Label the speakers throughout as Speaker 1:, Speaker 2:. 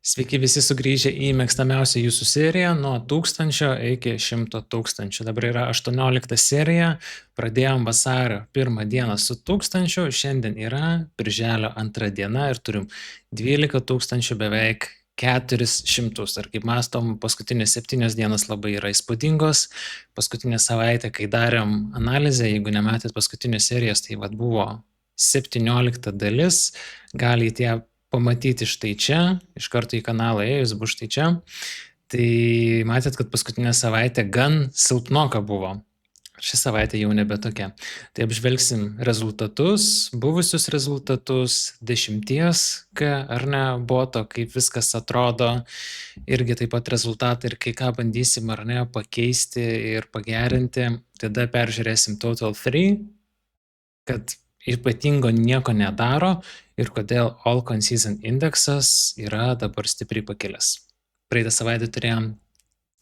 Speaker 1: Sveiki visi sugrįžę į mėgstamiausią jūsų seriją nuo 1000 iki 100 000. Dabar yra 18 serija, pradėjom vasario 1 dieną su 1000, šiandien yra birželio 2 diena ir turim 12 000 beveik 400. Ir kaip mastom, paskutinės 7 dienas labai yra įspūdingos. Paskutinę savaitę, kai darėm analizę, jeigu nematėt paskutinės serijos, tai vat buvo 17 dalis, galite ją pamatyti štai čia, iš karto į kanalą ėjus bus štai čia. Tai matėt, kad paskutinė savaitė gan silpnoka buvo. Ši savaitė jau nebe tokia. Tai apžvelgsim rezultatus, buvusius rezultatus, 10K ar ne boto, kaip viskas atrodo, irgi taip pat rezultatą ir kai ką bandysim ar ne pakeisti ir pagerinti. Tada peržiūrėsim Total 3, kad ypatingo nieko nedaro ir kodėl All-Coin Season indeksas yra dabar stipriai pakilęs. Praeitą savaitę turėjom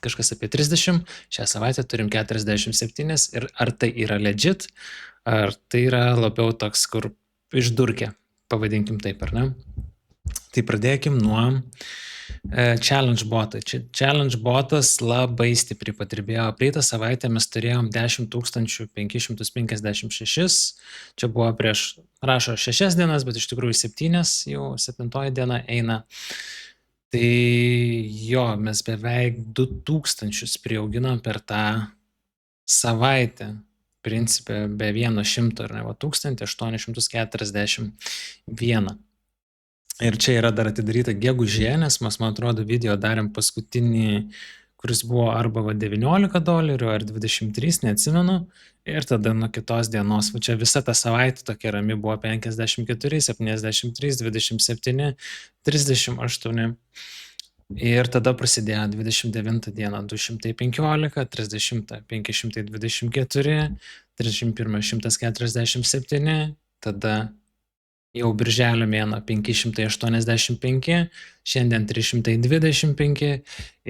Speaker 1: kažkas apie 30, šią savaitę turim 47 ir ar tai yra legit, ar tai yra labiau toks, kur išdurkė, pavadinkim taip, ar ne? Tai pradėkim nuo Challenge botą. Challenge botas labai stipriai padirbėjo. Praeitą savaitę mes turėjom 10 556. Čia buvo prieš, rašo 6 dienas, bet iš tikrųjų 7, jau 7 diena eina. Tai jo, mes beveik 2000 priauginom per tą savaitę. Principė be 100, ar ne, 1841. Ir čia yra dar atidaryta gegužė, nes mes, man atrodo, video darėm paskutinį, kuris buvo arba $19 ar 23, neatsimenu. Ir tada nuo kitos dienos, čia visa ta savaitė tokia rami buvo 54, 73, 27, 38. Ir tada prasidėjo 29 dieną 215, 30 524, 31 147, tada jau birželio mėno 585, šiandien 325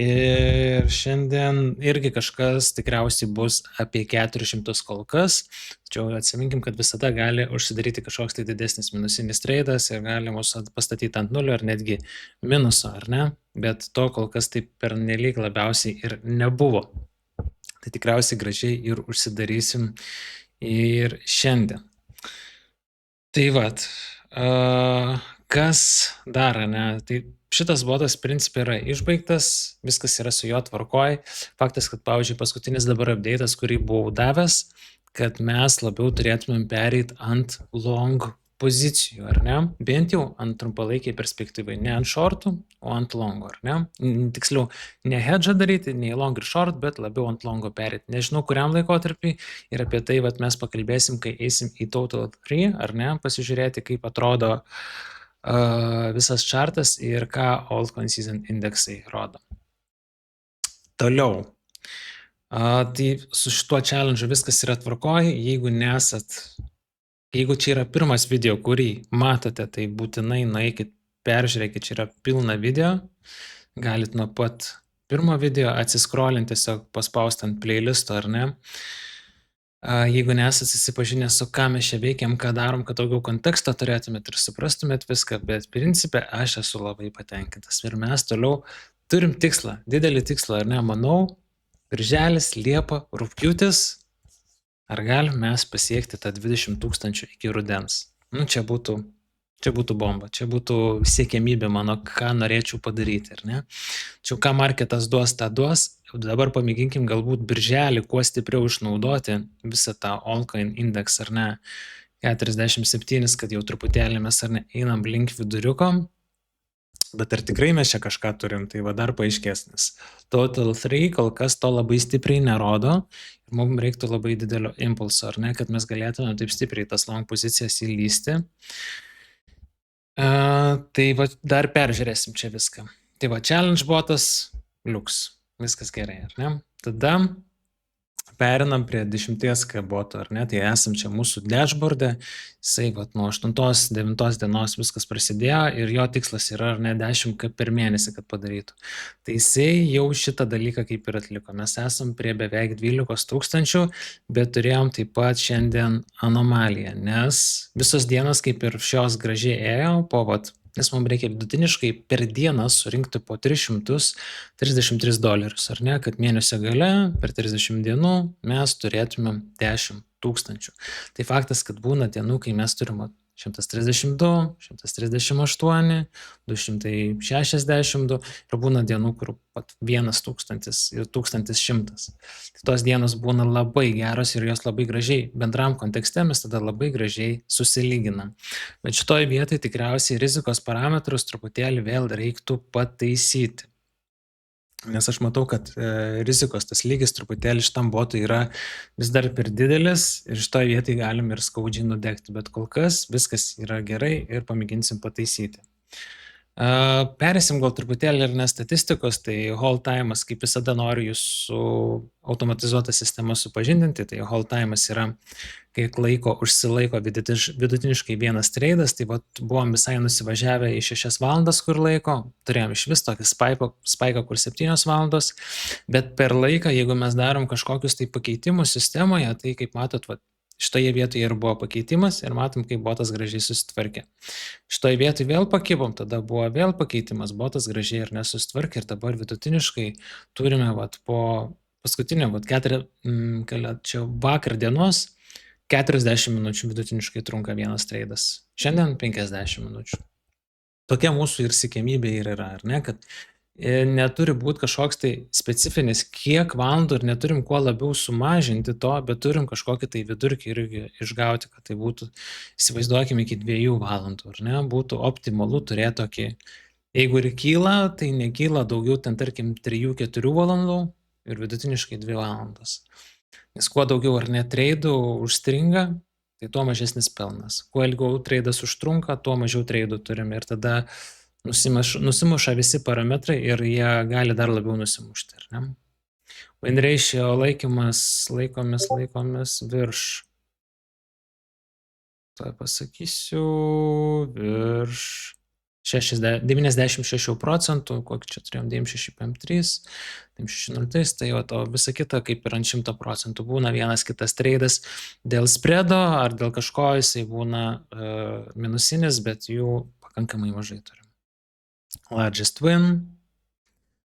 Speaker 1: ir šiandien irgi kažkas tikriausiai bus apie 400 kol kas. Tačiau atsiminkim, kad visada gali užsidaryti kažkoks tai didesnis minusinis treidas ir gali mus pastatyti ant nulio ar netgi minuso, ar ne? Bet to kol kas taip pernelyg labiausiai ir nebuvo. Tai tikriausiai gražiai ir užsidarysim ir šiandien. Tai vat, kas dar, ne? Tai šitas botas principė yra išbaigtas, viskas yra su jo tvarkoj. Faktas, kad, pavyzdžiui, paskutinis dabar update'as, kurį buvau davęs, kad mes labiau turėtumėm pereiti ant long pozicijų, ar ne? Bent jau ant trumpalaikiai perspektyvai, ne ant shortų, o ant longo, ar ne? Tiksliau, ne hedžą daryti, ne long ir short, bet labiau ant longo perėti. Nežinau, kuriam laikotarpį ir apie tai vat, mes pakalbėsim, kai eisim į Total 3, ar ne? Pasižiūrėti, kaip atrodo visas chartas ir ką All-Coin Season indeksai rodo. Toliau. Tai su šituo challenge viskas yra tvarkoj, jeigu čia yra pirmas video, kurį matote, tai būtinai nueikit, peržiūrėkit, čia yra pilna video, galit nuo pat pirmo video atsiscrollinti, tiesiog paspausti ant playlisto, ar ne? Jeigu nesat susipažinę su ką mes čia veikiam, ką darom, kad daugiau konteksto turėtumėt ir suprastumėt viską, bet principė aš esu labai patenkintas. Ir mes toliau turim tikslą, didelį tikslą, ar ne? Manau, birželis, liepa, rugpjūtis, ar galim mes pasiekti tą 20 000 iki rudens? Nu, čia būtų bomba, čia būtų siekiamybė mano, ką norėčiau padaryti, ar ne? Čia ką marketas duos, tą duos. Dabar pamėginkim galbūt birželį kuo stipriau išnaudoti visą tą All-Coin index, ar ne? 47, kad jau truputėlį mes, ar ne, einam link viduriuko. Bet ar tikrai mes čia kažką turim, tai va dar paaiškesnis. Total 3 kol kas to labai stipriai nerodo ir mums reiktų labai didelio impulso, ar ne, kad mes galėtume taip stipriai tas long pozicijas įlysti. Tai va dar peržiūrėsim čia viską. Tai va challenge botas, liuks, viskas gerai, ar ne? Tada perinam prie 10K boto, ar ne? Tai esam čia mūsų dashboard'e, jisai vat nuo 8-9 dienos viskas prasidėjo ir jo tikslas yra, ar ne, 10K per mėnesį, kad padarytų. Tai jisai jau šitą dalyką kaip ir atliko. Mes esam prie beveik 12 000, bet turėjom taip pat šiandien anomaliją, nes visos dienos kaip ir šios gražiai ėjo, po vat nes mums reikia vidutiniškai per dieną surinkti po $333, ar ne, kad mėnesio gale per 30 dienų mes turėtumėm 10 000. Tai faktas, kad būna dienų, kai mes turim 132, 138, 262 ir būna dienų, kur pat 1000 ir 1100. Tai tos dienos būna labai geros ir jos labai gražiai, bendram kontekste mes tada labai gražiai susilyginam. Bet šitoj vietoj tikriausiai rizikos parametrus truputėlį vėl reiktų pataisyti. Nes aš matau, kad rizikos tas lygis truputėlį šitam botui yra vis dar per didelis ir šitoj vietoj galim ir skaudžiai nudegti, bet kol kas viskas yra gerai ir pamėginsim pataisyti. Perėsim gal truputėlį ir ne statistikos, tai hold time'as, kaip visada noriu jūs su automatizuota sistema supažindinti, tai hold time'as yra, kiek laiko užsilaiko vidutiniškai vienas treidas, tai buvom visai nusivažiavę į 6 valandas kur laiko, turėjom iš vis tokį spaiką kur 7 valandos, bet per laiką, jeigu mes darom kažkokius tai pakeitimus sistemoje, tai kaip matot, šitoje vietoje ir buvo pakeitimas ir matom, kaip botas gražiai susitvarkė. Šitoje vietoje vėl pakibom, tada buvo vėl pakeitimas, botas gražiai ir nesusitvarkė ir dabar vidutiniškai turime po paskutinio, čia vakar dienos 40 minučių vidutiniškai trunka vienas treidas. Šiandien 50 minučių. Tokia mūsų ir siekiamybė ir yra, ar ne, kad neturi būti kažkoks tai specifinis kiek valandų ir neturim kuo labiau sumažinti to, bet turim kažkokį tai vidurkį irgi išgauti, kad tai būtų, įsivaizduokime, iki 2 valandų, ar ne, būtų optimalu turėti tokį, jeigu ir kyla, tai nekyla daugiau ten, tarkim, 3-4 valandų ir vidutiniškai 2 valandas. Nes kuo daugiau ar ne treidų užstringa, tai tuo mažesnis pelnas. Kuo ilgiau treidas užtrunka, tuo mažiau treidų turime ir tada nusimuša visi parametrai ir jie gali dar labiau nusimušti, ar ne? Win ratio laikomis virš, tuoj pasakysiu, virš 96%, kokį čia turėjom 96.3, 96.03, tai o visa kita kaip ir ant 100%. Būna vienas kitas treidas dėl spredo ar dėl kažko jisai būna minusinis, bet jų pakankamai mažai turim. Largest win,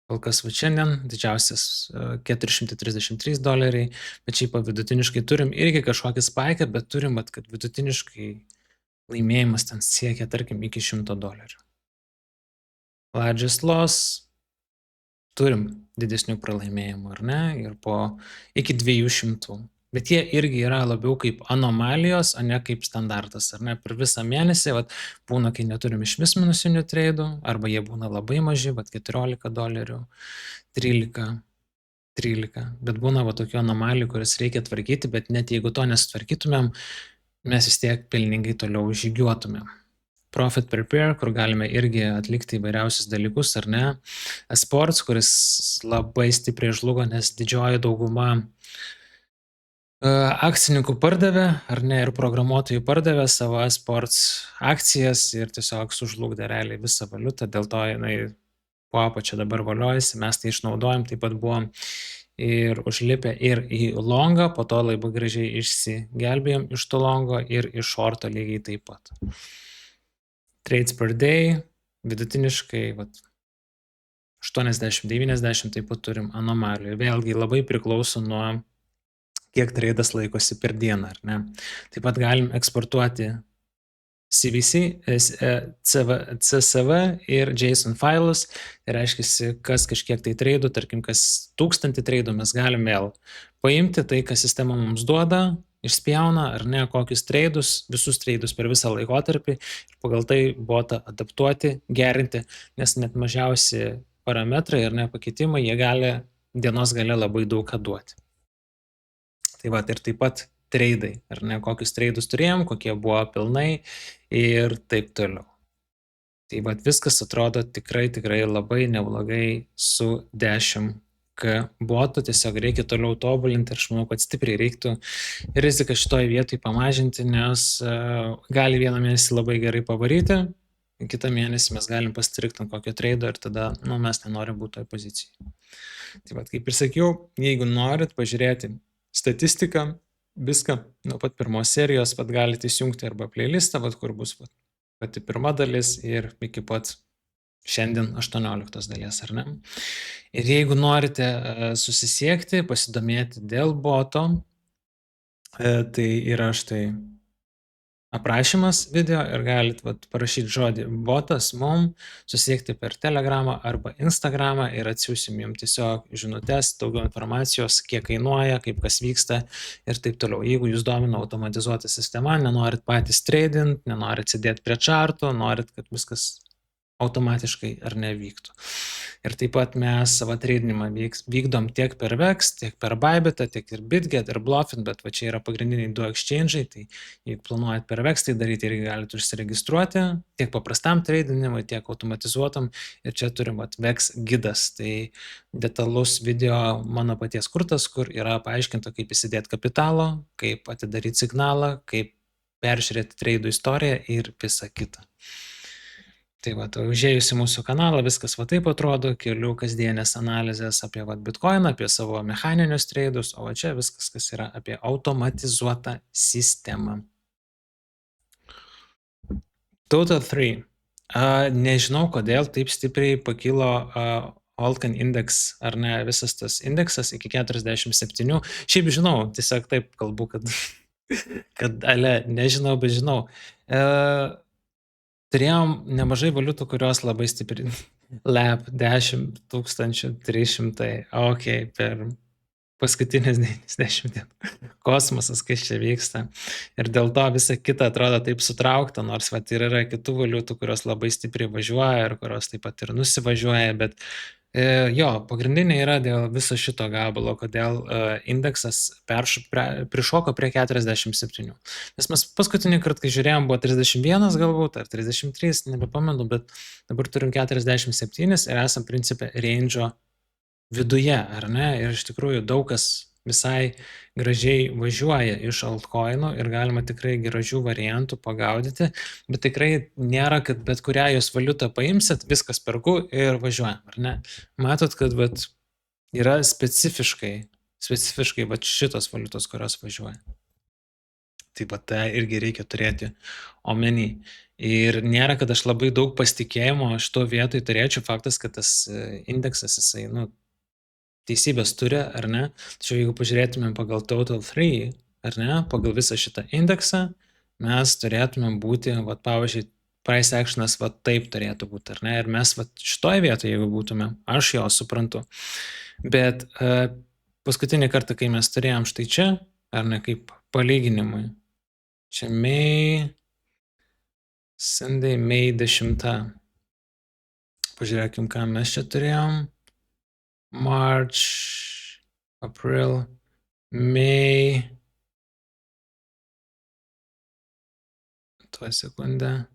Speaker 1: kol kas šiandien didžiausias $433, bet šiaip vidutiniškai turim irgi kažkokį spaiką, bet turim, kad vidutiniškai laimėjimas ten siekia, tarkim, iki $100. Largest loss, turim didesnių pralaimėjimų, ar ne, ir iki 200. Bet jie irgi yra labiau kaip anomalijos, o ne kaip standartas, ar ne, per visą mėnesį, būna, kai neturim iš vis minusinių treidų, arba jie būna labai maži, $14, 13, bet būna tokių anomalijų, kurias reikia tvarkyti, bet net jeigu to nesutvarkytumėm, mes vis tiek pelningai toliau žygiuotumėm. Profit per pair, kur galime irgi atlikti įvairiausius dalykus, ar ne, esports, kuris labai stipriai žlugo, nes didžioji dauguma akcininkų pardavė, ar ne, ir programuotojų pardavė savo esports akcijas ir tiesiog sužlugdė realiai visą valiutą, dėl to jinai po apačia dabar valiojasi, mes tai išnaudojam, taip pat buvom ir užlipę ir į longą, po to labai gražiai išsigelbėjom iš to longo ir iš shorto lygiai taip pat. Trades per day, vidutiniškai 80-90 taip pat turim anomalijų. Vėlgi labai priklauso nuo kiek treidas laikosi per dieną, ar ne. Taip pat galim eksportuoti CVC, CSV ir JSON failus, tai reiškia, kas kažkiek tai treidų, tarkim, kas 1000 treidų mes galim vėl paimti tai, kas sistema mums duoda, išspjauna, ar ne, kokius treidus, visus treidus per visą laikotarpį ir pagal tai botą adaptuoti, gerinti, nes net mažiausi parametrai ar ne pakeitimai, jie gali dienos gale labai daug ką duoti. Tai ir taip pat treidai, ar ne, kokius treidus turėjom, kokie buvo pilnai ir taip toliau. Tai viskas atrodo tikrai labai neblogai su 10K botu, tiesiog reikia toliau tobulinti ir aš manau, kad stipriai reiktų riziką šitoje vietoje pamažinti, nes gali vieną mėnesį labai gerai pavaryti, kitą mėnesį mes galim pasitrikti ant kokio treido ir tada mes nenorim būti toje pozicijoje. Tai kaip ir sakiau, jeigu norit pažiūrėti statistiką, viską nuo pat pirmos serijos, galite įsijungti arba playlistą, kur bus pati pirma dalis ir iki pat šiandien 18 dalies, ar ne? Ir jeigu norite susisiekti, pasidomėti dėl boto, tai yra štai aprašymas video ir galit parašyti žodį botas mum, susiekti per Telegramą arba Instagramą ir atsiųsim jums tiesiog žinutes, daugiau informacijos, kiek kainuoja, kaip kas vyksta ir taip toliau. Jeigu jūs domina automatizuota sistema, nenorit patys tradint, nenorit sėdėti prie čarto, norit, kad viskas automatiškai ar nevyktų. Ir taip pat mes savo tradingimą vykdom tiek per VEX, tiek per Bybitą, tiek ir BitGet, ir Bluffin, bet va čia yra pagrindiniai du exchange'ai, tai jeigu planuojat per VEX tai daryti, irgi galite užsiregistruoti tiek paprastam tradingimui, tiek automatizuotam. Ir čia turim VEX gidas, tai detalus video mano paties kurtas, kur yra paaiškinta, kaip įsidėti kapitalo, kaip atidaryti signalą, kaip peržiūrėti treidų istoriją ir visa kita. Tai va, užėjus į mūsų kanalą, viskas va taip atrodo, keliu kasdienės analizės apie Bitcoiną, apie savo mechaninius treidus, o čia viskas, kas yra apie automatizuotą sistemą. Total 3. Nežinau, kodėl taip stipriai pakilo Altcoin index, ar ne, visas tas indeksas iki 47. Šiaip žinau, tiesiog taip kalbu, kad nežinau, bet žinau. Turėjom nemažai valiutų, kurios labai stipriai LAP 10,300, per paskutinės 90 dienų. Kosmosas, kas čia vyksta. Ir dėl to visa kita atrodo taip sutraukta, nors ir yra kitų valiutų, kurios labai stipriai važiuoja ir kurios taip pat ir nusivažiuoja, bet jo, pagrindinė yra dėl viso šito gabalo, kodėl indeksas prišoko prie 47. Nes mes paskutinį kartą, kai žiūrėjom, buvo 31 galbūt, ar 33, nebepamenu, bet dabar turim 47 ir esam principė range'o viduje, ar ne? Ir iš tikrųjų daug kas visai gražiai važiuoja iš altcoinų ir galima tikrai gražių variantų pagaudyti, bet tikrai nėra, kad bet kurią jos valiutą paimsit, viskas perku ir važiuojam, ar ne? Matot, kad yra specifiškai šitos valiutos, kurios važiuoja. Tai tai irgi reikia turėti omeny. Ir nėra, kad aš labai daug pasitikėjimo šito vietoj turėčiau, faktas, kad tas indeksas, jisai, teisybės turi, ar ne? Tačiau jeigu pažiūrėtumėm pagal Total 3, ar ne, pagal visą šitą indeksą, mes turėtumėm būti, pavyzdžiui, price actionas taip turėtų būti, ar ne? Ir mes šitoje vietoje, jeigu būtumėm, aš jo suprantu. Bet paskutinį kartą, kai mes turėjom štai čia, ar ne, kaip palyginimui, čia May 10. Pažiūrėkim, ką mes čia turėjom. March, April, May. Tuo sekundę.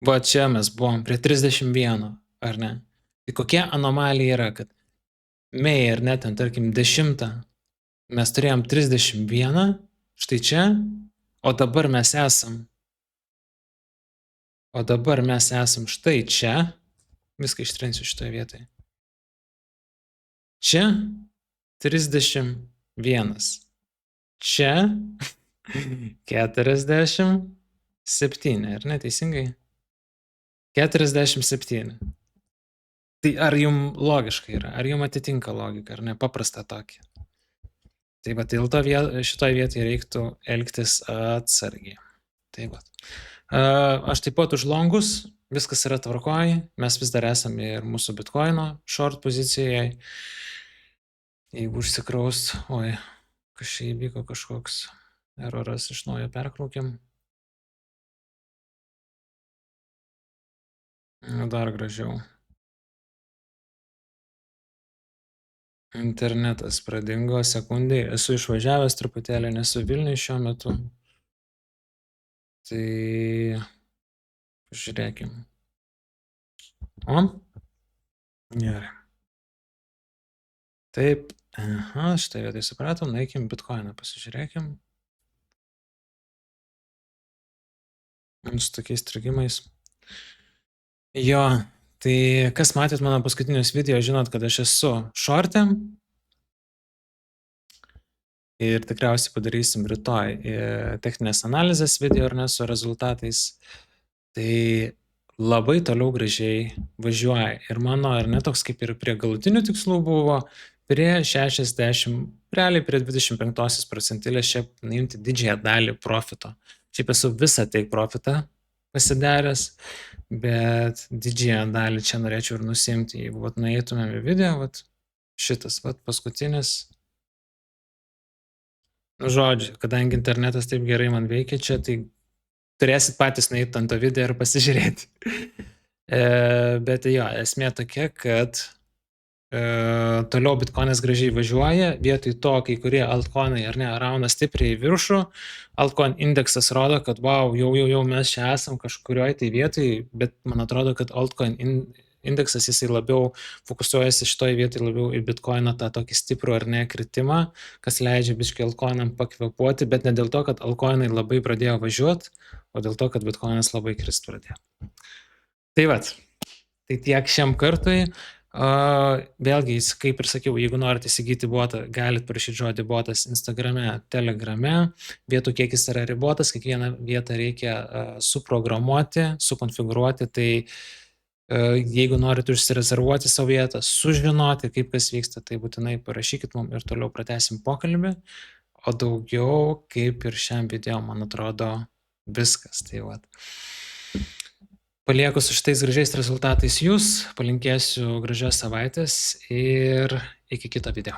Speaker 1: Va čia mes buvom prie 31, ar ne? Tai kokia anomalija yra, kad May, ar ne, ten tarkim 10, mes turėjom 31, štai čia, o dabar mes esam štai čia, viską ištrinsiu šitoje vietoje. Čia 31, čia 47, ar ne, teisingai? 47. Tai ar jums logiška yra, ar jums atitinka logika, ar ne, paprasta tokia. Tai dėl to šitoje vietoje reiktų elgtis atsargiai. Tai aš taip pat už longus, viskas yra tvarkoj, mes vis dar esame ir mūsų Bitcoino short pozicijoje. Jeigu užsikraus, kas čia įvyko, kažkoks eroras, iš naujo perkraukiam. Dar gražiau. Internetas pradingo sekundai, esu išvažiavęs truputėlį, nesu Vilniuje šiuo metu. Tai žiūrėkim. Gerai. Taip, štai vietoj supratom, nueikim Bitcoiną, pasižiūrėkim. Su tokiais strigimais. Jo, tai kas matėt mano paskutinius video, žinot, kad aš esu short'e. Ir tikriausiai padarysim rytoj techninės analizės video, ar ne, su rezultatais. Tai labai toliau gražiai važiuoja. Ir mano, ar ne, toks kaip ir prie galutinių tikslų buvo, prie 60, realiai prie 25% čia nuimti didžiąją dalį profito. Šiaip esu visą take profitą pasidaręs, bet didžiąją dalį čia norėčiau ir nusimti. Jeigu vat nueitumėm į video, vat šitas, vat paskutinis. Nu, žodžiu, kadangi internetas taip gerai man veikia čia, tai turėsit patys nueiti ant to video ir pasižiūrėti. Bet jo, esmė tokia, kad toliau bitcoinas gražiai važiuoja, vietoj to, kai kurie altcoinai ar ne, rauna stipriai į viršų, altcoin indeksas rodo, kad wow, jau mes čia esam kažkurioj tai vietoj, bet man atrodo, kad altcoin indeksas jisai labiau fokusuojasi šitoj vietoj labiau į bitcoino tą tokį stiprų ar ne kritimą, kas leidžia biškai altcoinam pakvėpuoti, bet ne dėl to, kad altcoinai labai pradėjo važiuoti, o dėl to, kad bitcoinas labai krist pradėjo. Tai vat, tai tiek šiam kartui. Vėlgi, kaip ir sakiau, jeigu norite įsigyti botą, galite parašyti žodį botas Instagrame, Telegrame. Vietų kiekis yra ribotas, kiekvieną vietą reikia suprogramuoti, sukonfigūruoti. Tai jeigu norite užsirezervuoti savo vietą, sužinoti, kaip kas vyksta, tai būtinai parašykit mums ir toliau pratęsim pokalbį. O daugiau, kaip ir šiam video, man atrodo, viskas. Tai vat. Palieku su šitais gražiais rezultatais jūs, palinkėsiu gražios savaitės ir iki kito video.